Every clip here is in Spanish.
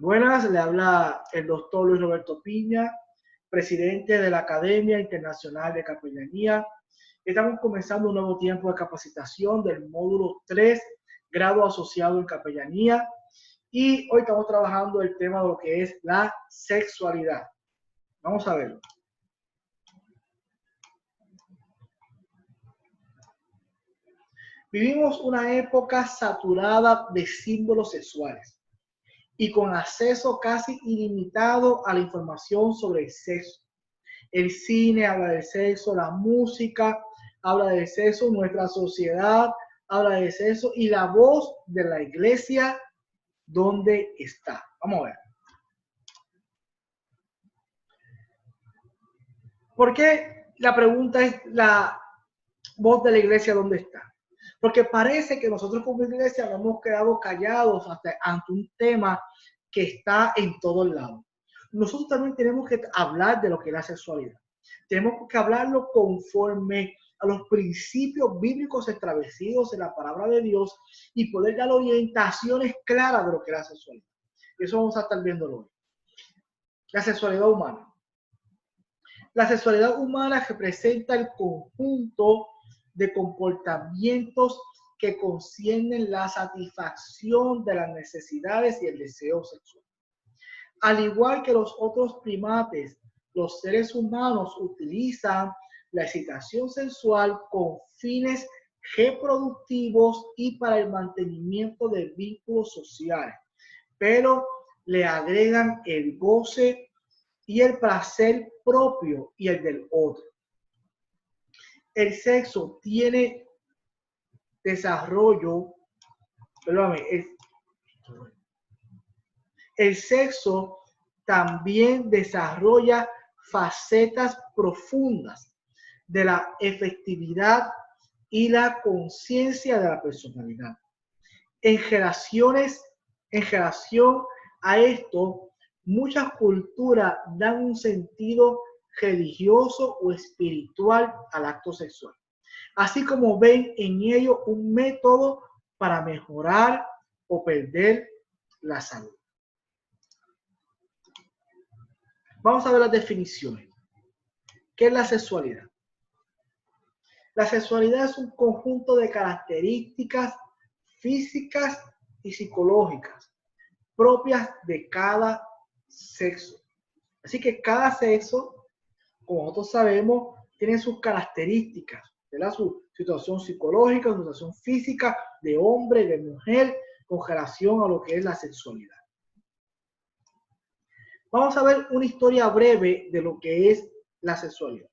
Buenas, le habla el doctor Luis Roberto Piña, presidente de la Academia Internacional de Capellanía. Estamos comenzando un nuevo tiempo de capacitación del módulo 3, grado asociado en Capellanía. Y hoy estamos trabajando el tema de lo que es la sexualidad. Vamos a verlo. Vivimos una época saturada de símbolos sexuales y con acceso casi ilimitado a la información sobre el sexo. El cine habla del sexo, la música habla del sexo, nuestra sociedad habla del sexo y la voz de la iglesia, ¿dónde está? Vamos a ver. ¿Por qué la pregunta es la voz de la iglesia, ¿dónde está? Porque parece que nosotros como iglesia nos hemos quedado callados ante un tema que está en todos lados. Nosotros también tenemos que hablar de lo que es la sexualidad. Tenemos que hablarlo conforme a los principios bíblicos establecidos en la palabra de Dios y poder dar orientaciones claras de lo que es la sexualidad. Eso vamos a estar viendo hoy. La sexualidad humana. La sexualidad humana representa el conjunto de comportamientos que conciernen la satisfacción de las necesidades y el deseo sexual. Al igual que los otros primates, los seres humanos utilizan la excitación sexual con fines reproductivos y para el mantenimiento de vínculos sociales, pero le agregan el goce y el placer propio y el del otro. El sexo tiene desarrollo, perdóname, el sexo también desarrolla facetas profundas de la efectividad y la conciencia de la personalidad. En relación a esto, muchas culturas dan un sentido religioso o espiritual al acto sexual, así como ven en ello un método para mejorar o perder la salud. Vamos a ver las definiciones. ¿Qué es la sexualidad? La sexualidad es un conjunto de características físicas y psicológicas propias de cada sexo. Así que cada sexo, como nosotros sabemos, tiene sus características, ¿verdad? Su situación psicológica, su situación física de hombre, de mujer, con relación a lo que es la sexualidad. Vamos a ver una historia breve de lo que es la sexualidad.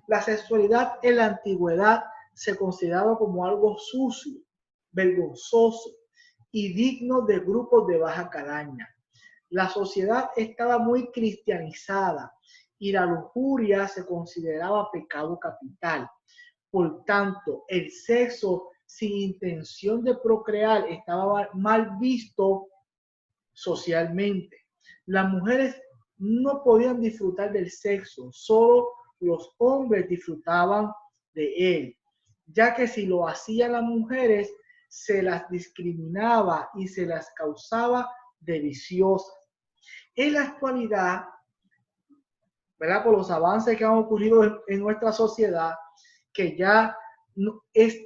La sexualidad en la antigüedad se consideraba como algo sucio, vergonzoso y digno de grupos de baja calaña. La sociedad estaba muy cristianizada y la lujuria se consideraba pecado capital. Por tanto, el sexo sin intención de procrear estaba mal visto socialmente. Las mujeres no podían disfrutar del sexo, solo los hombres disfrutaban de él, ya que si lo hacían las mujeres, se las discriminaba y se las causaba de viciosas. En la actualidad, ¿verdad? Por los avances que han ocurrido en nuestra sociedad, que ya no es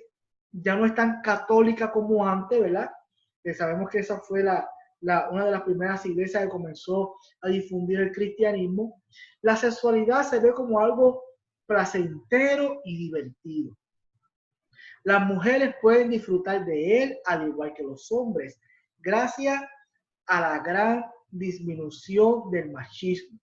tan católica como antes, ¿verdad? Que sabemos que esa fue una de las primeras iglesias que comenzó a difundir el cristianismo. La sexualidad se ve como algo placentero y divertido. Las mujeres pueden disfrutar de él al igual que los hombres, gracias a la gran disminución del machismo.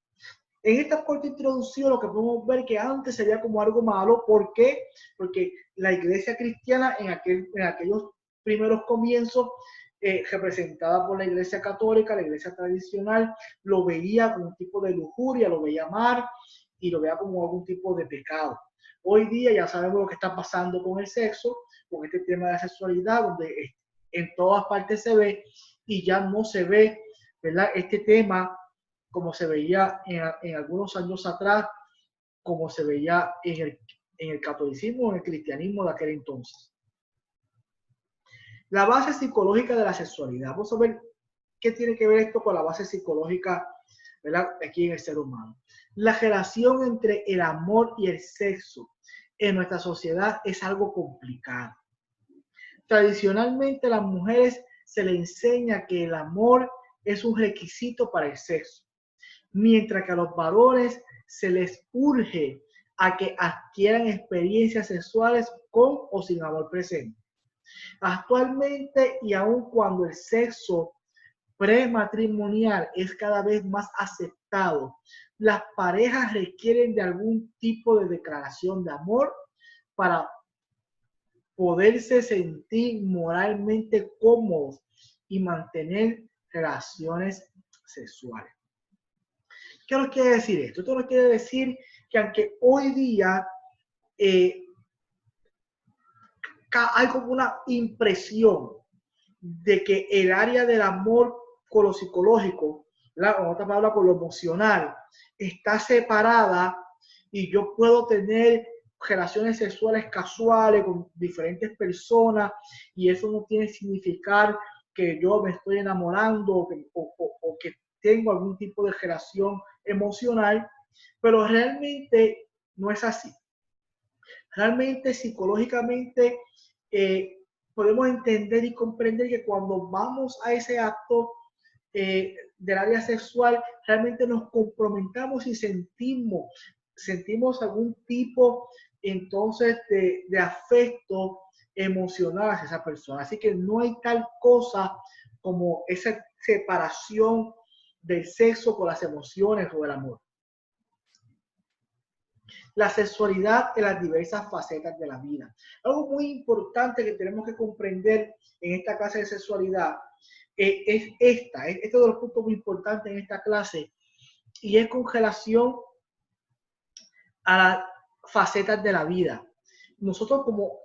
En esta corta introducción lo que podemos ver que antes sería como algo malo. ¿Por qué? Porque la iglesia cristiana en aquellos primeros comienzos, representada por la iglesia católica, la iglesia tradicional, lo veía como un tipo de lujuria, lo veía mal y lo veía como algún tipo de pecado. Hoy día ya sabemos lo que está pasando con el sexo, con este tema de la sexualidad, donde en todas partes se ve y ya no se ve, ¿verdad? Este tema como se veía en algunos años atrás, como se veía en el catolicismo o en el cristianismo de aquel entonces. La base psicológica de la sexualidad. Vamos a ver ¿Qué tiene que ver esto con la base psicológica, ¿verdad?, aquí en el ser humano? La relación entre el amor y el sexo en nuestra sociedad es algo complicado. Tradicionalmente a las mujeres se les enseña que el amor es un requisito para el sexo, mientras que a los varones se les urge a que adquieran experiencias sexuales con o sin amor presente. Actualmente, y aun cuando el sexo prematrimonial es cada vez más aceptado, las parejas requieren de algún tipo de declaración de amor para poderse sentir moralmente cómodos y mantener relaciones sexuales. ¿Qué nos quiere decir esto? Esto nos quiere decir que aunque hoy día hay como una impresión de que el área del amor con lo psicológico, ¿verdad?, en otra palabra, con lo emocional, está separada y yo puedo tener relaciones sexuales casuales con diferentes personas y eso no tiene que significar que yo me estoy enamorando o que tengo algún tipo de relación emocional, pero realmente no es así. Realmente psicológicamente podemos entender y comprender que cuando vamos a ese acto del área sexual, realmente nos comprometamos y sentimos algún tipo entonces de afecto emocional hacia esa persona. Así que no hay tal cosa como esa separación del sexo con las emociones o el amor. La sexualidad en las diversas facetas de la vida. Algo muy importante que tenemos que comprender en esta clase de sexualidad es este de los puntos muy importantes en esta clase, y es con relación a las facetas de la vida. Nosotros, como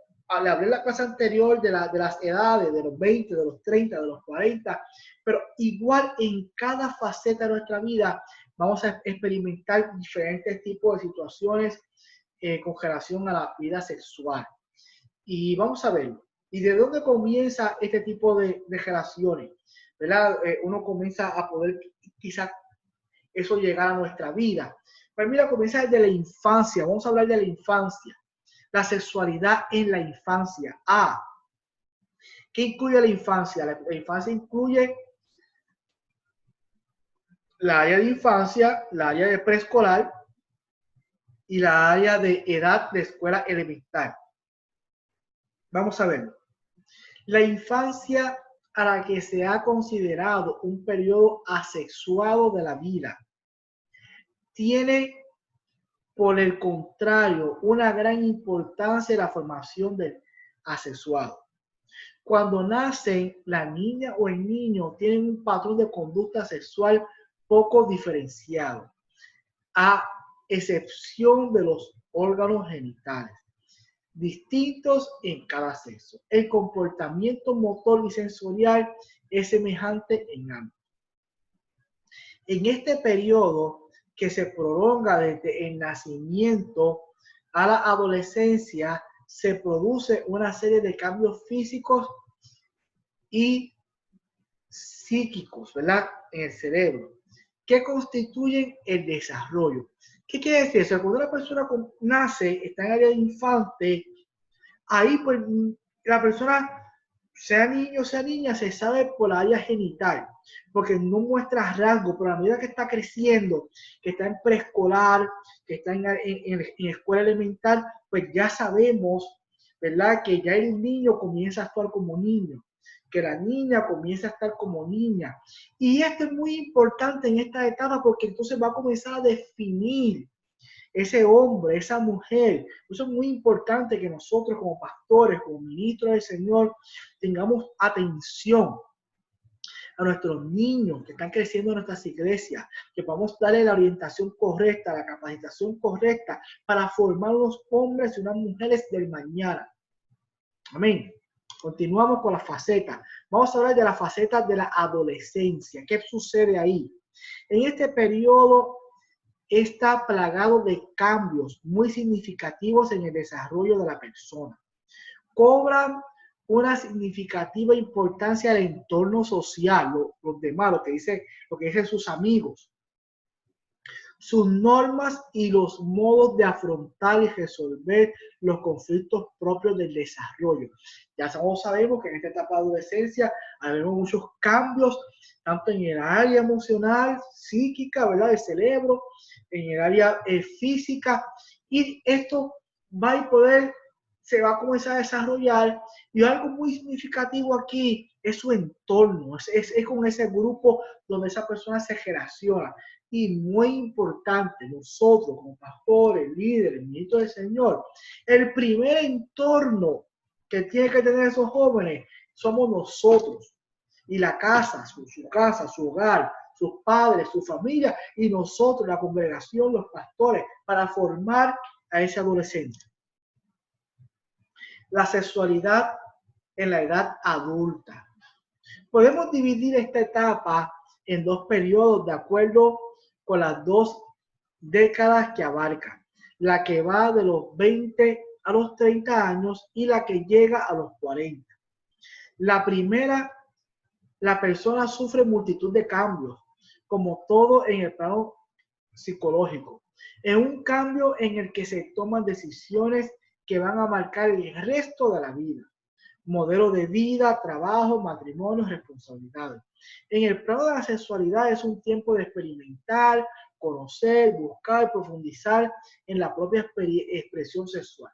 le hablé en la clase anterior de las edades, de los 20, de los 30, de los 40, pero igual en cada faceta de nuestra vida vamos a experimentar diferentes tipos de situaciones con relación a la vida sexual. Y vamos a verlo. ¿Y de dónde comienza este tipo de relaciones? ¿Verdad? Uno comienza a poder quizás eso llegar a nuestra vida. Pues mira, comienza desde la infancia. Vamos a hablar de la infancia. La sexualidad en la infancia. ¿Qué incluye la infancia? La infancia incluye la área de infancia, la área de preescolar y la área de edad de escuela elemental. Vamos a verlo. La infancia a la que se ha considerado un periodo asexuado de la vida tiene, por el contrario, una gran importancia en la formación del asexuado. Cuando nacen, la niña o el niño tienen un patrón de conducta sexual poco diferenciado, a excepción de los órganos genitales, distintos en cada sexo. El comportamiento motor y sensorial es semejante en ambos. En este periodo, que se prolonga desde el nacimiento a la adolescencia, se produce una serie de cambios físicos y psíquicos, ¿verdad?, en el cerebro, que constituyen el desarrollo. ¿Qué quiere decir eso? Cuando una persona nace, está en área de infante, ahí pues la persona, sea niño o sea niña, se sabe por la área genital, porque no muestra rasgos, pero a medida que está creciendo, que está en preescolar, que está en escuela elemental, pues ya sabemos, ¿verdad?, que ya el niño comienza a actuar como niño, que la niña comienza a estar como niña. Y esto es muy importante en esta etapa porque entonces va a comenzar a definir ese hombre, esa mujer. Eso es muy importante que nosotros como pastores, como ministros del Señor, tengamos atención a nuestros niños que están creciendo en nuestras iglesias, que podamos darle la orientación correcta, la capacitación correcta para formar unos hombres y unas mujeres del mañana. Amén. Continuamos con las facetas. Vamos a hablar de las facetas de la adolescencia. ¿Qué sucede ahí? En este periodo está plagado de cambios muy significativos en el desarrollo de la persona. Cobran una significativa importancia al entorno social, los demás, lo que dicen sus amigos, sus normas y los modos de afrontar y resolver los conflictos propios del desarrollo. Ya sabemos que en esta etapa de adolescencia hay muchos cambios, tanto en el área emocional, psíquica, ¿verdad?, del cerebro, en el área física, y esto se va a comenzar a desarrollar, y algo muy significativo aquí es su entorno, es con ese grupo donde esa persona se relaciona. Y muy importante, nosotros como pastores, líderes, ministros del Señor, el primer entorno que tiene que tener esos jóvenes somos nosotros. Y la casa, su casa, su hogar, sus padres, su familia, y nosotros, la congregación, los pastores, para formar a ese adolescente. La sexualidad en la edad adulta. Podemos dividir esta etapa en dos periodos de acuerdo con las 2 décadas que abarca, la que va de los 20 a los 30 años y la que llega a los 40. La primera, la persona sufre multitud de cambios, como todo en el plano psicológico. Es un cambio en el que se toman decisiones que van a marcar el resto de la vida. Modelo de vida, trabajo, matrimonio, responsabilidades. En el plano de la sexualidad es un tiempo de experimentar, conocer, buscar, profundizar en la propia expresión sexual.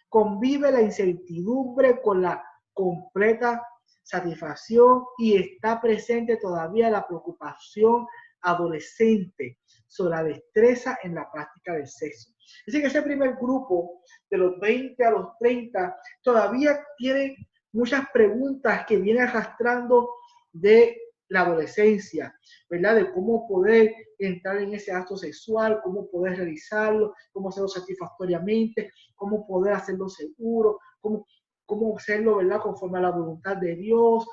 Convive la incertidumbre con la completa satisfacción y está presente todavía la preocupación adolescente sobre la destreza en la práctica del sexo. Es decir, que ese primer grupo, de los 20 a los 30, todavía tiene muchas preguntas que viene arrastrando de la adolescencia, ¿verdad? De cómo poder entrar en ese acto sexual, cómo poder realizarlo, cómo hacerlo satisfactoriamente, cómo poder hacerlo seguro, cómo hacerlo, ¿verdad?, conforme a la voluntad de Dios.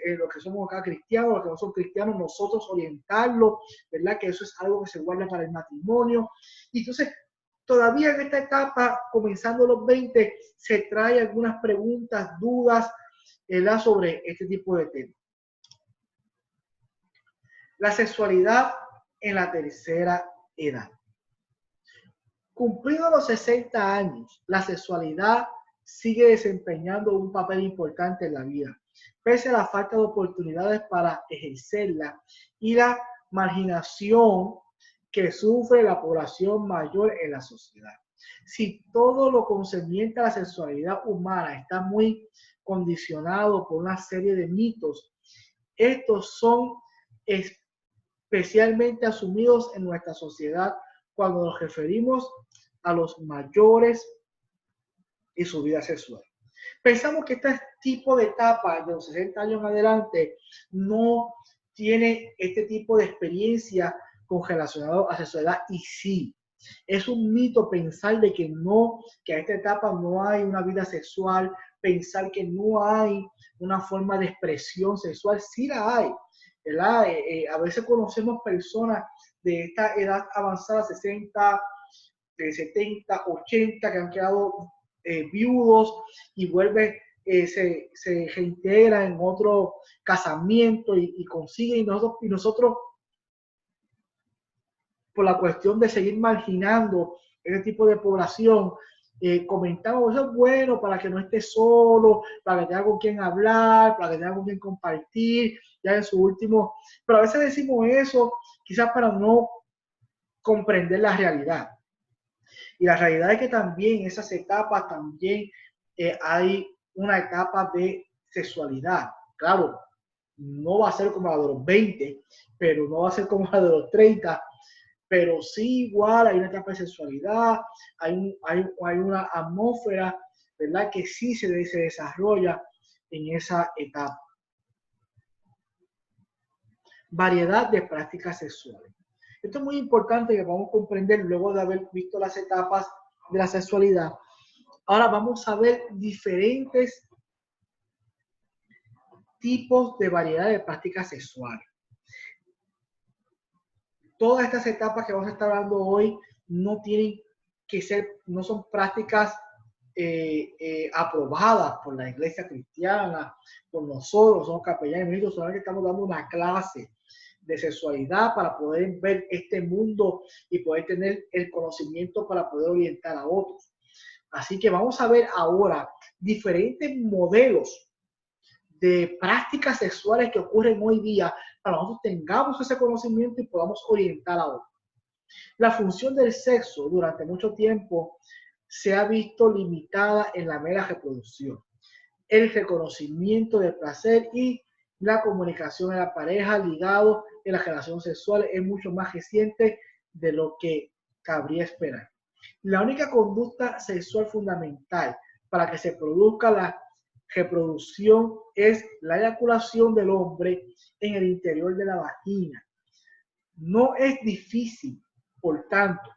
Los que somos acá cristianos, los que no son cristianos, nosotros orientarlo, ¿verdad?, que eso es algo que se guarda para el matrimonio. Y entonces, todavía en esta etapa, comenzando los 20, se trae algunas preguntas, dudas, ¿verdad?, sobre este tipo de temas. La sexualidad en la tercera edad. Cumplidos los 60 años, la sexualidad sigue desempeñando un papel importante en la vida, pese a la falta de oportunidades para ejercerla y la marginación que sufre la población mayor en la sociedad. Si todo lo concerniente a la sexualidad humana está muy condicionado por una serie de mitos, estos son especialmente asumidos en nuestra sociedad cuando nos referimos a los mayores y su vida sexual. Pensamos que este tipo de etapa de los 60 años en adelante no tiene este tipo de experiencia con relacionado a sexualidad, y sí, es un mito pensar de que a esta etapa no hay una vida sexual, pensar que no hay una forma de expresión sexual. Sí la hay, ¿verdad? A veces conocemos personas de esta edad avanzada, 60, de 70, 80, que han quedado viudos y se reintegra en otro casamiento y consigue, y nosotros por la cuestión de seguir marginando ese tipo de población, comentamos, eso es bueno para que no esté solo, para que tenga con quien hablar, para que tenga con quien compartir, ya en su último, pero a veces decimos eso quizás para no comprender la realidad. Y la realidad es que también en esas etapas también hay una etapa de sexualidad. Claro, no va a ser como la de los 20, pero no va a ser como la de los 30, pero sí igual hay una etapa de sexualidad, hay una atmósfera, ¿verdad?, que sí se desarrolla en esa etapa. Variedad de prácticas sexuales. Esto es muy importante que podamos comprender luego de haber visto las etapas de la sexualidad. Ahora vamos a ver diferentes tipos de variedad de prácticas sexuales. Todas estas etapas que vamos a estar hablando hoy no son prácticas aprobadas por la iglesia cristiana, por nosotros, somos capellanes, solamente estamos dando una clase de sexualidad para poder ver este mundo y poder tener el conocimiento para poder orientar a otros. Así que vamos a ver ahora diferentes modelos de prácticas sexuales que ocurren hoy día para que nosotros tengamos ese conocimiento y podamos orientar a otros. La función del sexo durante mucho tiempo se ha visto limitada en la mera reproducción, el reconocimiento del placer y la comunicación en la pareja ligado en las relaciones sexuales es mucho más reciente de lo que cabría esperar. La única conducta sexual fundamental para que se produzca la reproducción es la eyaculación del hombre en el interior de la vagina. No es difícil, por tanto,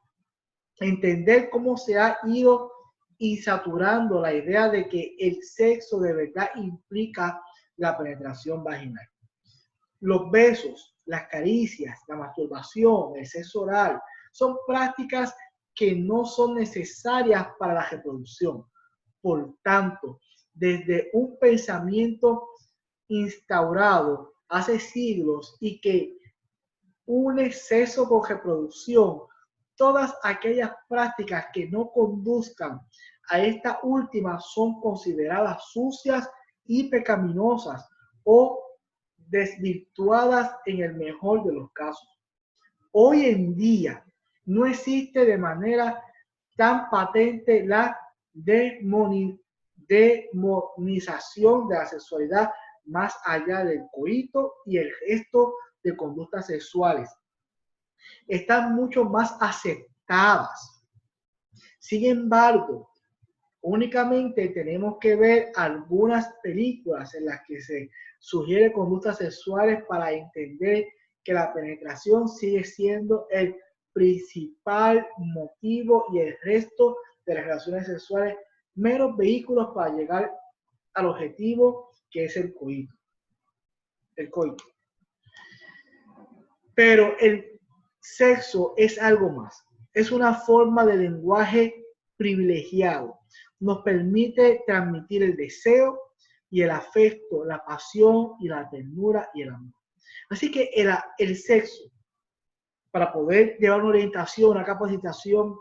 entender cómo se ha ido insaturando la idea de que el sexo de verdad implica la penetración vaginal. Los besos, las caricias, la masturbación, el sexo oral, son prácticas que no son necesarias para la reproducción. Por tanto, desde un pensamiento instaurado hace siglos y que une sexo con reproducción, todas aquellas prácticas que no conduzcan a esta última son consideradas sucias y pecaminosas o desvirtuadas en el mejor de los casos. Hoy en día no existe de manera tan patente la demonización de la sexualidad más allá del coito y el resto de conductas sexuales. Están mucho más aceptadas. Sin embargo, únicamente tenemos que ver algunas películas en las que se sugiere conductas sexuales para entender que la penetración sigue siendo el principal motivo y el resto de las relaciones sexuales meros vehículos para llegar al objetivo que es el coito. Pero el sexo es algo más. Es una forma de lenguaje privilegiado. Nos permite transmitir el deseo y el afecto, la pasión y la ternura y el amor. Así que el sexo, para poder llevar una orientación, una capacitación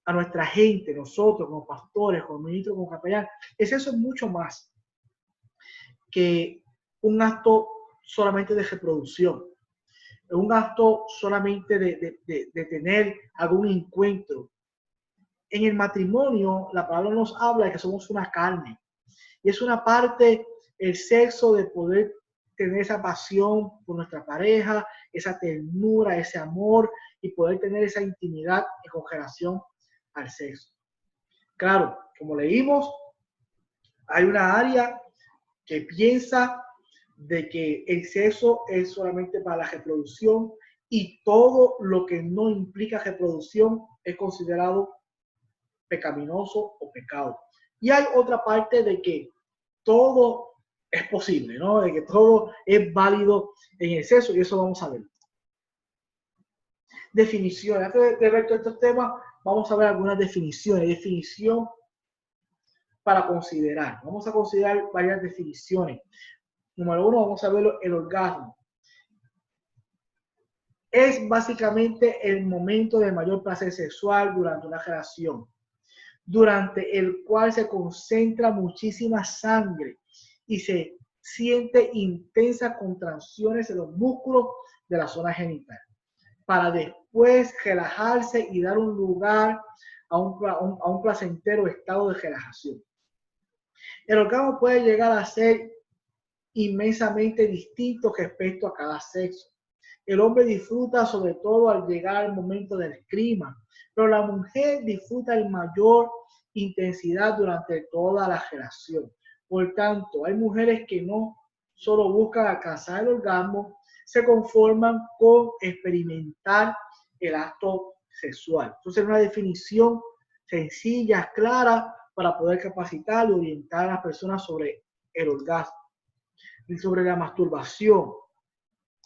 a nuestra gente, nosotros como pastores, como ministros, como capellanes, el sexo es mucho más que un acto solamente de reproducción, un acto solamente de tener algún encuentro. En el matrimonio, la palabra nos habla de que somos una carne. Y es una parte, el sexo, de poder tener esa pasión por nuestra pareja, esa ternura, ese amor y poder tener esa intimidad en congelación al sexo. Claro, como leímos, hay una área que piensa de que el sexo es solamente para la reproducción y todo lo que no implica reproducción es considerado pecaminoso o pecado. Y hay otra parte de que todo es posible, ¿no? De que todo es válido en el sexo y eso vamos a ver. Definiciones. Antes de ver todos estos temas, vamos a ver algunas definiciones. Definición para considerar. Vamos a considerar varias definiciones. Número uno, vamos a ver el orgasmo. Es básicamente el momento de mayor placer sexual durante una relación, durante el cual se concentra muchísima sangre y se siente intensas contracciones en los músculos de la zona genital, para después relajarse y dar un lugar a un placentero estado de relajación. El orgasmo puede llegar a ser inmensamente distinto respecto a cada sexo. El hombre disfruta sobre todo al llegar al momento del clímax, pero la mujer disfruta en mayor intensidad durante toda la relación. Por tanto, hay mujeres que no solo buscan alcanzar el orgasmo, se conforman con experimentar el acto sexual. Entonces, una definición sencilla, clara, para poder capacitar y orientar a las personas sobre el orgasmo y sobre la masturbación,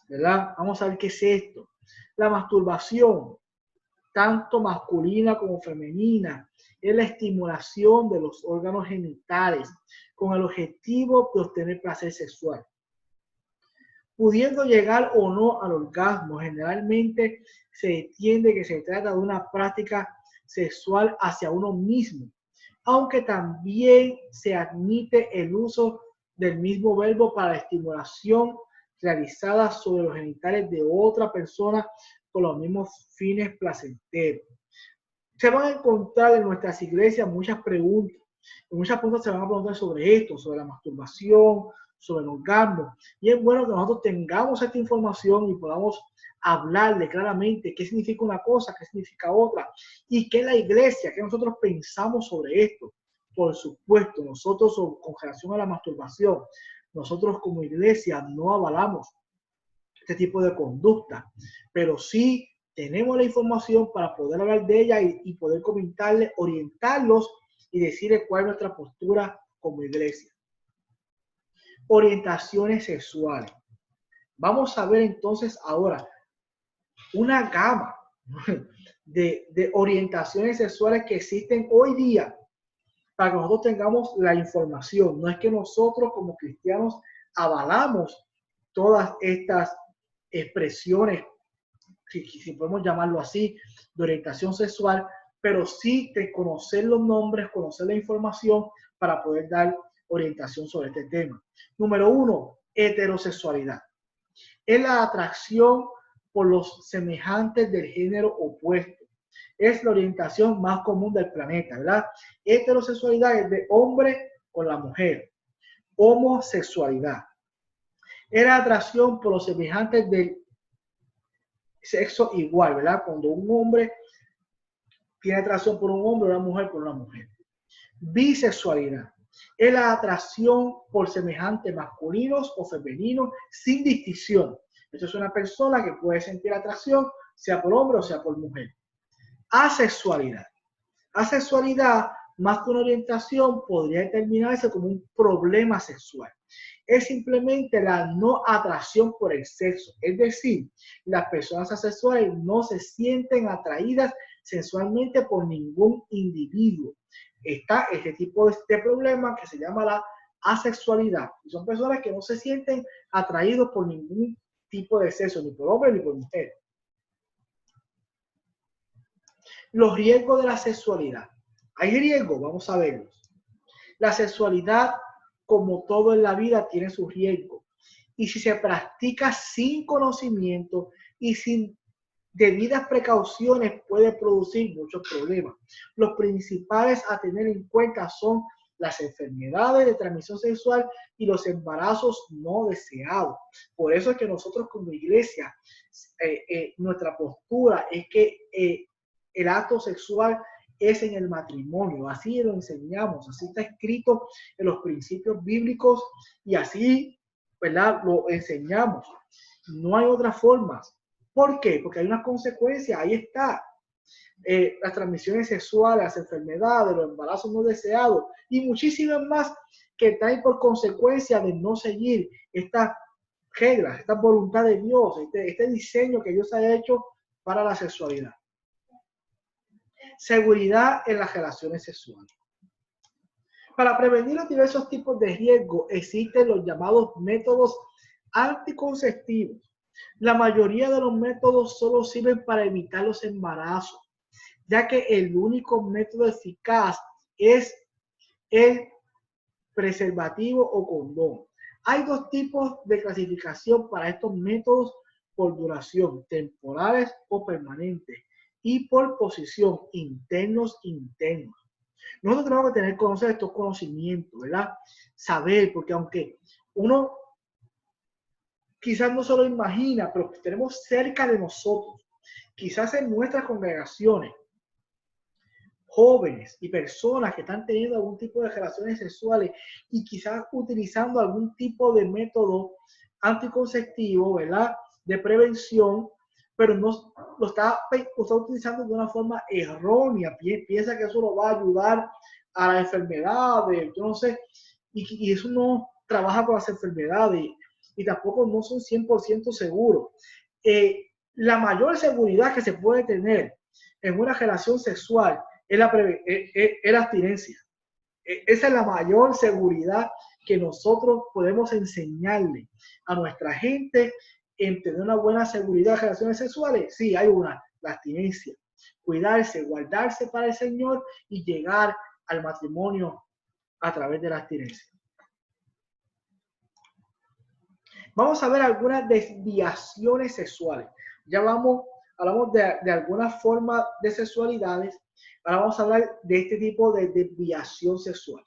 ¿verdad? Vamos a ver qué es esto. La masturbación, tanto masculina como femenina, es la estimulación de los órganos genitales con el objetivo de obtener placer sexual. Pudiendo llegar o no al orgasmo, generalmente se entiende que se trata de una práctica sexual hacia uno mismo, aunque también se admite el uso del mismo verbo para la estimulación realizada sobre los genitales de otra persona con los mismos fines placenteros. Se van a encontrar en nuestras iglesias muchas preguntas. En muchas preguntas se van a preguntar sobre esto, sobre la masturbación, sobre el orgasmo. Y es bueno que nosotros tengamos esta información y podamos hablarle claramente qué significa una cosa, qué significa otra, y qué la iglesia, qué nosotros pensamos sobre esto. Por supuesto, nosotros con relación a la masturbación, nosotros como iglesia no avalamos este tipo de conducta, pero sí tenemos la información para poder hablar de ella y poder comentarle, orientarlos y decirles cuál es nuestra postura como iglesia. Orientaciones sexuales. Vamos a ver entonces ahora una gama de orientaciones sexuales que existen hoy día para que nosotros tengamos la información. No es que nosotros como cristianos avalamos todas estas expresiones, si podemos llamarlo así, de orientación sexual, pero sí de conocer los nombres, conocer la información para poder dar orientación sobre este tema. Número 1, heterosexualidad. Es la atracción por los semejantes del género opuesto. Es la orientación más común del planeta, ¿verdad? Heterosexualidad es de hombre con la mujer. Homosexualidad es la atracción por los semejantes del sexo igual, ¿verdad? Cuando un hombre tiene atracción por un hombre o una mujer por una mujer. Bisexualidad es la atracción por semejantes masculinos o femeninos sin distinción. Esto es una persona que puede sentir atracción sea por hombre o sea por mujer. Asexualidad. Asexualidad, más que una orientación, podría determinarse como un problema sexual. Es simplemente la no atracción por el sexo. Es decir, las personas asexuales no se sienten atraídas sexualmente por ningún individuo. Está este tipo de problema que se llama la asexualidad. Y son personas que no se sienten atraídos por ningún tipo de sexo, ni por hombre ni por mujer. Los riesgos de la sexualidad. ¿Hay riesgos? Vamos a verlos. La sexualidad, como todo en la vida, tiene sus riesgos. Y si se practica sin conocimiento y sin debidas precauciones, puede producir muchos problemas. Los principales a tener en cuenta son las enfermedades de transmisión sexual y los embarazos no deseados. Por eso es que nosotros como iglesia, nuestra postura es que el acto sexual es en el matrimonio, así lo enseñamos, así está escrito en los principios bíblicos y así, ¿verdad?, lo enseñamos. No hay otras formas. ¿Por qué? Porque hay unas consecuencias, ahí está. Las transmisiones sexuales, las enfermedades, los embarazos no deseados y muchísimas más que traen por consecuencia de no seguir estas reglas, esta voluntad de Dios, este diseño que Dios ha hecho para la sexualidad. Seguridad en las relaciones sexuales. Para prevenir los diversos tipos de riesgo existen los llamados métodos anticonceptivos. La mayoría de los métodos solo sirven para evitar los embarazos, ya que el único método eficaz es el preservativo o condón. Hay dos tipos de clasificación para estos métodos: por duración, temporales o permanentes, y por posición, internos. Nosotros tenemos que tener, conocer estos conocimientos, ¿verdad? Saber, porque aunque uno quizás no se lo imagina, pero tenemos cerca de nosotros, quizás en nuestras congregaciones, jóvenes y personas que están teniendo algún tipo de relaciones sexuales y quizás utilizando algún tipo de método anticonceptivo, ¿verdad?, de prevención, pero no lo está utilizando de una forma errónea, piensa que eso lo va a ayudar a las enfermedades, yo no sé, y eso no trabaja con las enfermedades y tampoco no son 100% seguros. La mayor seguridad que se puede tener en una relación sexual es la abstinencia. Esa es la mayor seguridad que nosotros podemos enseñarle a nuestra gente en tener una buena seguridad de relaciones sexuales. Sí, hay una, la abstinencia. Cuidarse, guardarse para el Señor y llegar al matrimonio a través de la abstinencia. Vamos a ver algunas desviaciones sexuales. Ya hablamos de algunas formas de sexualidades. Ahora vamos a hablar de este tipo de desviación sexual.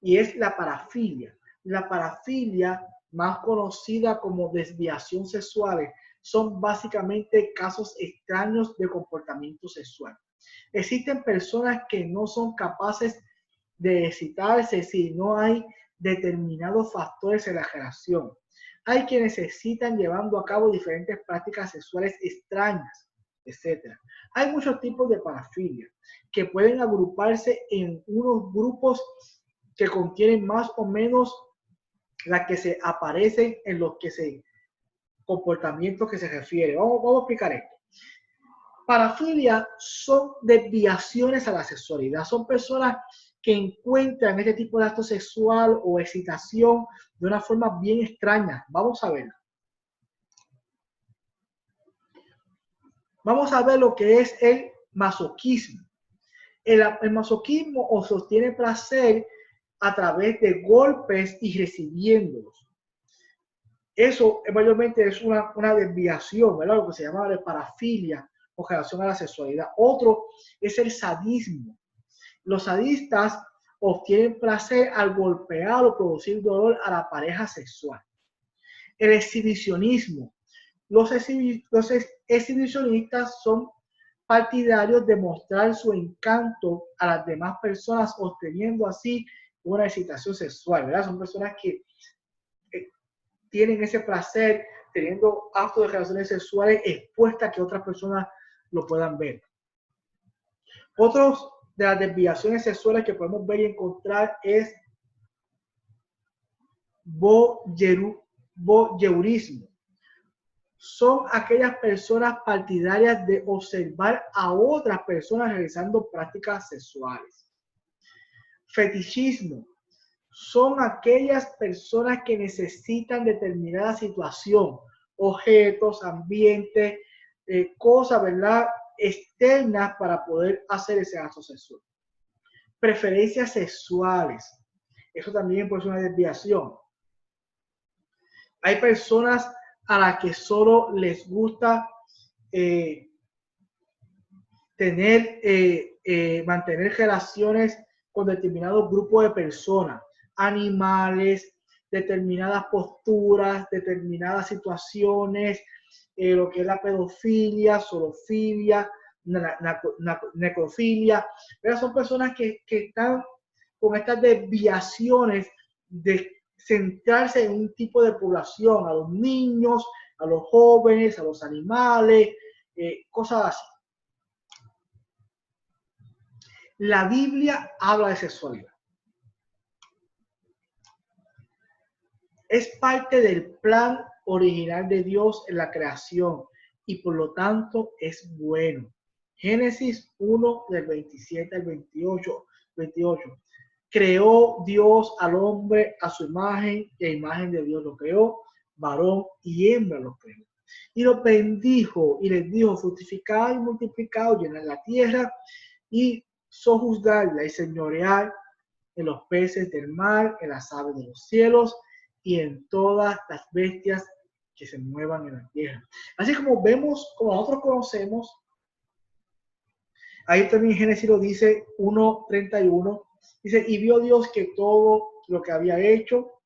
Y es la parafilia. La parafilia, más conocida como desviación sexuales, son básicamente casos extraños de comportamiento sexual. Existen personas que no son capaces de excitarse si no hay determinados factores en la relación. Hay quienes necesitan llevando a cabo diferentes prácticas sexuales extrañas, etc. Hay muchos tipos de parafilia que pueden agruparse en unos grupos que contienen más o menos las que se aparecen en los que se comportamientos que se refiere. Vamos a explicar esto. Parafilia son desviaciones a la sexualidad. Son personas que encuentran este tipo de acto sexual o excitación de una forma bien extraña. Vamos a verlo. Vamos a ver lo que es el masoquismo. El masoquismo o sostiene placer a través de golpes y recibiéndolos. Eso mayormente es una desviación, ¿verdad? Lo que se llama de parafilia con relación a la sexualidad. Otro es el sadismo. Los sadistas obtienen placer al golpear o producir dolor a la pareja sexual. El exhibicionismo. Los exhibicionistas son partidarios de mostrar su encanto a las demás personas, obteniendo así una excitación sexual, ¿verdad? Son personas que tienen ese placer teniendo actos de relaciones sexuales expuestas a que otras personas lo puedan ver. Otros de las desviaciones sexuales que podemos ver y encontrar es voyeurismo. Son aquellas personas partidarias de observar a otras personas realizando prácticas sexuales. Fetichismo. Son aquellas personas que necesitan determinada situación, objetos, ambientes, cosas, ¿verdad?, externas para poder hacer ese acto sexual. Preferencias sexuales. Eso también puede ser una desviación. Hay personas a las que solo les gusta mantener relaciones con determinados grupos de personas, animales, determinadas posturas, determinadas situaciones, lo que es la pedofilia, zoofilia, necrofilia. Pero son personas que están con estas desviaciones de centrarse en un tipo de población, a los niños, a los jóvenes, a los animales, cosas así. La Biblia habla de sexualidad. Es parte del plan original de Dios en la creación y por lo tanto es bueno. Génesis 1 del 27 al 28. Creó Dios al hombre a su imagen y a imagen de Dios lo creó, varón y hembra lo creó. Y los bendijo y les dijo: fructificad y multiplicad, llenad la tierra y sojuzgarla y señorear en los peces del mar, en las aves de los cielos y en todas las bestias que se muevan en la tierra. Así como vemos, como nosotros conocemos, ahí también Génesis lo dice 1:31, dice: y vio Dios que todo lo que había hecho,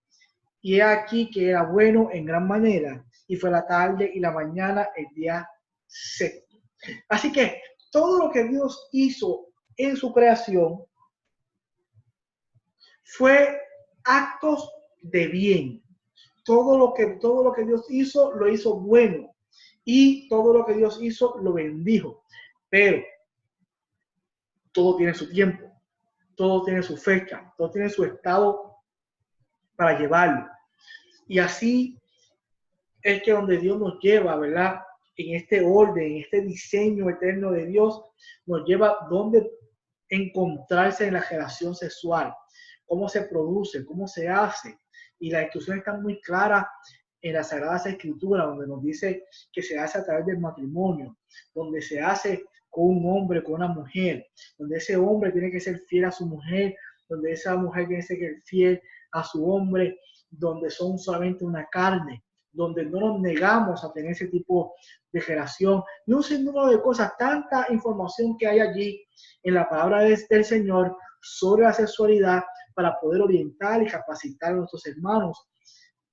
y he aquí que era bueno en gran manera, y fue la tarde y la mañana el día séptimo. Así que todo lo que Dios hizo en su creación fue actos de bien. Todo lo que Dios hizo, lo hizo bueno. Y todo lo que Dios hizo, lo bendijo. Pero todo tiene su tiempo, todo tiene su fecha, todo tiene su estado para llevarlo. Y así es que donde Dios nos lleva, ¿verdad? En este orden, en este diseño eterno de Dios, nos lleva donde encontrarse en la relación sexual, cómo se produce, cómo se hace. Y la instrucción está muy clara en las Sagradas Escrituras, donde nos dice que se hace a través del matrimonio, donde se hace con un hombre, con una mujer, donde ese hombre tiene que ser fiel a su mujer, donde esa mujer tiene que ser fiel a su hombre, donde son solamente una carne, donde no nos negamos a tener ese tipo de relación, y un sinnúmero de cosas, tanta información que hay allí en la palabra del Señor sobre la sexualidad para poder orientar y capacitar a nuestros hermanos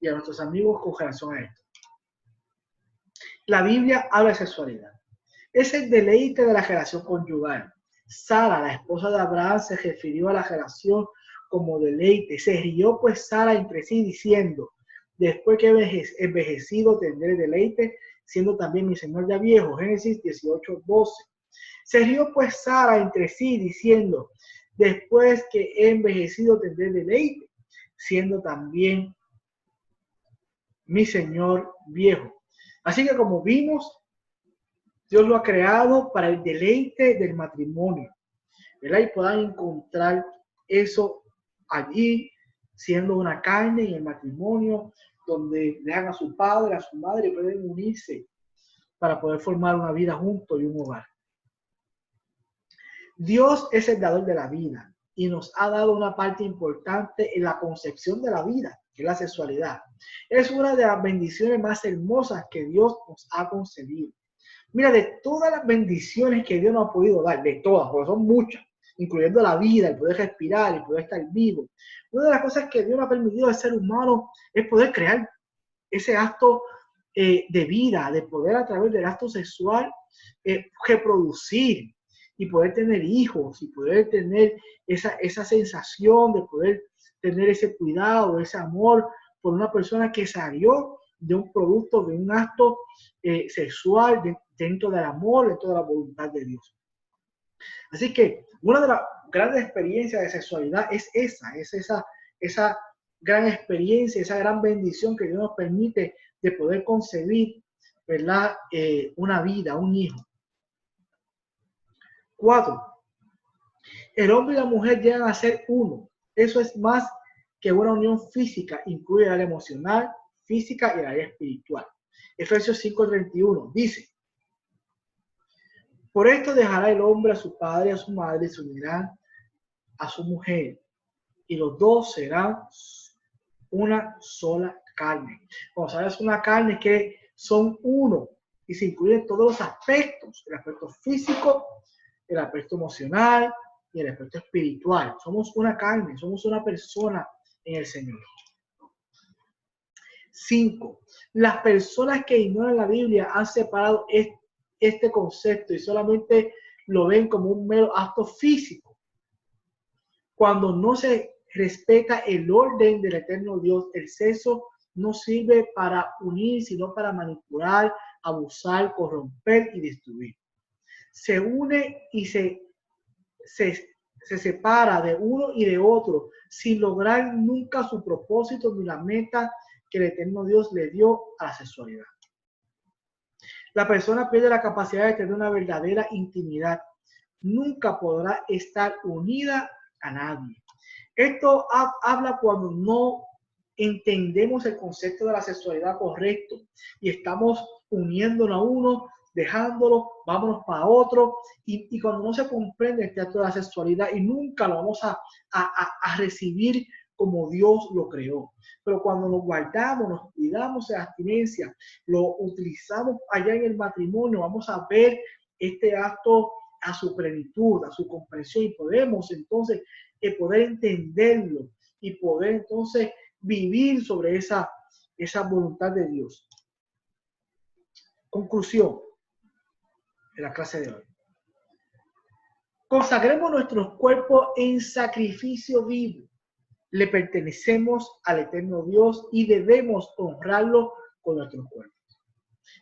y a nuestros amigos con relación a esto. La Biblia habla de sexualidad. Es el deleite de la relación conyugal. Sara, la esposa de Abraham, se refirió a la relación como deleite. Se rió pues Sara entre sí diciendo, después que envejecido tendré deleite, siendo también mi señor ya viejo. Génesis 18:12. Se rió pues Sara entre sí diciendo, después que he envejecido tendré deleite, siendo también mi señor viejo. Así que como vimos, Dios lo ha creado para el deleite del matrimonio, ¿verdad? Y puedan encontrar eso allí, siendo una carne en el matrimonio, donde dejan a su padre, a su madre, y pueden unirse para poder formar una vida juntos y un hogar. Dios es el dador de la vida y nos ha dado una parte importante en la concepción de la vida, que es la sexualidad. Es una de las bendiciones más hermosas que Dios nos ha concedido. Mira, de todas las bendiciones que Dios nos ha podido dar, de todas, porque son muchas, incluyendo la vida, el poder respirar, el poder estar vivo. Una de las cosas que Dios nos ha permitido al ser humano es poder crear ese acto de vida, de poder a través del acto sexual reproducir y poder tener hijos y poder tener esa sensación de poder tener ese cuidado, ese amor por una persona que salió de un producto, de un acto sexual dentro del amor, dentro de la voluntad de Dios. Así que una de las grandes experiencias de sexualidad es esa gran experiencia, esa gran bendición que Dios nos permite de poder concebir, ¿verdad? Una vida, un hijo. 4. El hombre y la mujer llegan a ser uno. Eso es más que una unión física, incluye el área emocional, física y el área espiritual. Efesios 5:31 dice, por esto dejará el hombre a su padre y a su madre y se unirán a su mujer y los dos serán una sola carne. Cuando sabes una carne que son uno y se incluyen todos los aspectos, el aspecto físico, el aspecto emocional y el aspecto espiritual. Somos una carne, somos una persona en el Señor. 5. Las personas que ignoran la Biblia han separado este concepto y solamente lo ven como un mero acto físico. Cuando no se respeta el orden del eterno Dios, el sexo no sirve para unir, sino para manipular, abusar, corromper y destruir. Se une y se separa de uno y de otro sin lograr nunca su propósito ni la meta que el eterno Dios le dio a la sexualidad. La persona pierde la capacidad de tener una verdadera intimidad. Nunca podrá estar unida a nadie. Esto habla cuando no entendemos el concepto de la sexualidad correcto y estamos uniéndonos a uno, dejándolo, vámonos para otro, y cuando no se comprende el teatro de la sexualidad y nunca lo vamos a recibir como Dios lo creó. Pero cuando nos guardamos, nos cuidamos de la abstinencia, lo utilizamos allá en el matrimonio, vamos a ver este acto a su plenitud, a su comprensión, y podemos entonces poder entenderlo y poder entonces vivir sobre esa voluntad de Dios. Conclusión de la clase de hoy. Consagremos nuestros cuerpos en sacrificio vivo. Le pertenecemos al eterno Dios y debemos honrarlo con nuestros cuerpos.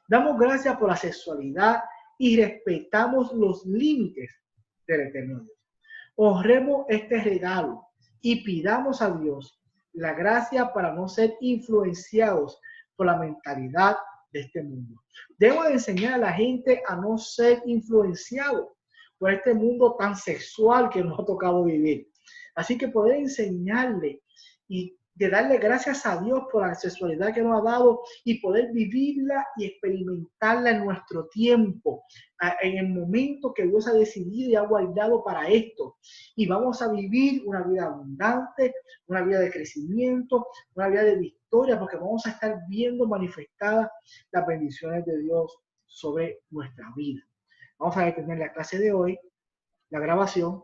Damos gracias por la sexualidad y respetamos los límites del eterno Dios. Honremos este regalo y pidamos a Dios la gracia para no ser influenciados por la mentalidad de este mundo. Debo de enseñar a la gente a no ser influenciados por este mundo tan sexual que nos ha tocado vivir. Así que poder enseñarle y de darle gracias a Dios por la sexualidad que nos ha dado y poder vivirla y experimentarla en nuestro tiempo, en el momento que Dios ha decidido y ha guardado para esto. Y vamos a vivir una vida abundante, una vida de crecimiento, una vida de victoria, porque vamos a estar viendo manifestadas las bendiciones de Dios sobre nuestra vida. Vamos a detener la clase de hoy, la grabación,